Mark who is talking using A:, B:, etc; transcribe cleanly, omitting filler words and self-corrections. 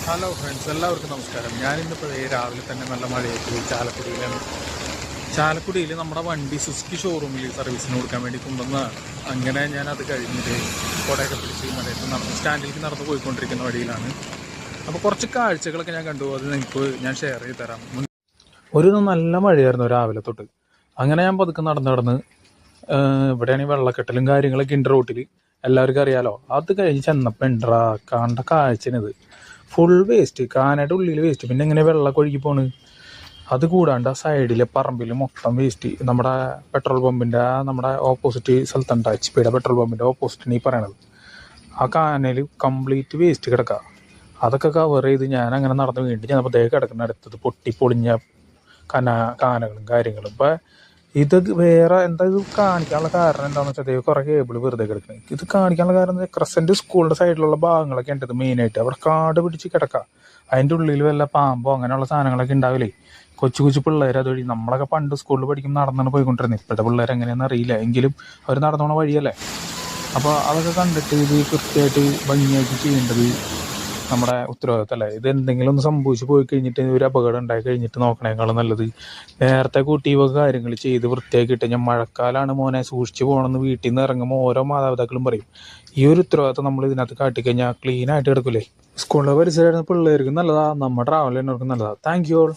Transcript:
A: Hello friends, എല്ലാവർക്കും നമസ്കാരം. ഞാനിന്നിപ്പോൾ രാവിലെ തന്നെ നല്ല മഴയത്ത് ചാലക്കുടിയിലാണ്. ചാലക്കുടിയിൽ നമ്മുടെ വണ്ടി സുസ്കി ഷോറൂമിൽ സർവീസിന് കൊടുക്കാൻ വേണ്ടി കൊണ്ടുവന്നതാണ്. അങ്ങനെ ഞാനത് കഴിഞ്ഞിട്ട് കുടയൊക്കെ പിടിച്ച് മഴയത്ത് സ്റ്റാൻഡിലേക്ക് നടന്ന് പോയിക്കൊണ്ടിരിക്കുന്ന വഴിയിലാണ്. അപ്പോൾ കുറച്ച് കാഴ്ചകളൊക്കെ ഞാൻ കണ്ടു. അത് നിങ്ങൾക്ക് ഞാൻ ഷെയർ ചെയ്ത് തരാം. ഒരു നല്ല മഴയായിരുന്നു രാവിലെ തൊട്ട്. അങ്ങനെ ഞാൻ പതുക്കെ നടന്ന് ഇവിടെയാണെങ്കിൽ വെള്ളക്കെട്ടലും കാര്യങ്ങളൊക്കെ ഉണ്ട് റോട്ടിൽ, എല്ലാവർക്കും അറിയാലോ. അത് കഴിഞ്ഞ് ചെന്നപ്പോൾ ഉണ്ടറാ കണ്ട കാഴ്ചനത് ഫുൾ വേസ്റ്റ്, കാനയുടെ ഉള്ളിൽ വേസ്റ്റ്. പിന്നെ ഇങ്ങനെ വെള്ളമൊക്കെ ഒഴുകി പോണ്. അത് കൂടാണ്ട് ആ സൈഡിലെ പറമ്പിൽ മൊത്തം വേസ്റ്റ്. നമ്മുടെ പെട്രോൾ പമ്പിൻ്റെ നമ്മുടെ ഓപ്പോസിറ്റ് സ്ഥലത്തുണ്ട്, HP പെട്രോൾ പമ്പിൻ്റെ ഓപ്പോസിറ്റാണ് ഈ പറയണത്. ആ കാനയിൽ കംപ്ലീറ്റ് വേസ്റ്റ് കിടക്കുക. അതൊക്കെ കവർ ചെയ്ത് ഞാൻ അങ്ങനെ നടന്ന് വീണ്ടും ചെന്നപ്പോൾ ദേ കിടക്കുന്ന അടുത്തത് പൊട്ടിപ്പൊളിഞ്ഞ കാനകളും കാര്യങ്ങളും. ഇപ്പം ഇത് വേറെ എന്താ ഇത് കാണിക്കാനുള്ള കാരണം എന്താണെന്ന് വെച്ചാൽ കുറേ കേബിൾ വെറുതെ കിടക്കുന്നത്. ഇത് കാണിക്കാനുള്ള കാരണം ക്രസൻറ്റ് സ്കൂളിൻ്റെ സൈഡിലുള്ള ഭാഗങ്ങളൊക്കെ ഉണ്ട് മെയിനായിട്ട്. അവിടെ കാട് പിടിച്ച് കിടക്കുക. അതിൻ്റെ ഉള്ളിൽ വല്ല പാമ്പോ അങ്ങനെയുള്ള സാധനങ്ങളൊക്കെ ഉണ്ടാവില്ലേ. കൊച്ചു കൊച്ചു പിള്ളേർ അതുവഴി, നമ്മളൊക്കെ പണ്ട് സ്കൂളിൽ പഠിക്കുമ്പോൾ നടന്നാണ് പോയിക്കൊണ്ടിരുന്നത്. ഇപ്പോഴത്തെ പിള്ളേർ എങ്ങനെയാണെന്ന് അറിയില്ല, എങ്കിലും അവർ നടന്നോണ വഴിയല്ലേ. അപ്പോൾ അതൊക്കെ കണ്ടിട്ട് ഇത് കൃത്യമായിട്ട് ഭംഗിയാക്കി ചെയ്യേണ്ടത് നമ്മുടെ ഉത്തരവാദിത്തമല്ലേ. ഇത് എന്തെങ്കിലും ഒന്ന് സംഭവിച്ച് പോയി കഴിഞ്ഞിട്ട് ഒരു അപകടം ഉണ്ടായി കഴിഞ്ഞിട്ട് നോക്കണേക്കാളും നല്ലത് നേരത്തെ കൂട്ടി ഇവ കാര്യങ്ങൾ ചെയ്ത് വൃത്തിയാക്കിയിട്ട് ഞാൻ മഴക്കാലമാണ് മോനെ സൂക്ഷിച്ച് പോകണമെന്ന് വീട്ടിൽ നിന്ന് ഇറങ്ങുമ്പോൾ ഓരോ മാതാപിതാക്കളും പറയും. ഈ ഒരു ഉത്തരവാദിത്തം നമ്മൾ ഇതിനകത്ത് കാട്ടിക്കഴിഞ്ഞാൽ ക്ലീനായിട്ട് കിടക്കില്ലേ. സ്കൂളിലെ പരിസരമായിരുന്ന പിള്ളേർക്കും നല്ലതാണ്, നമ്മുടെ ട്രാവൽ ചെയ്യുന്നവർക്കും നല്ലതാണ്. Thank you all.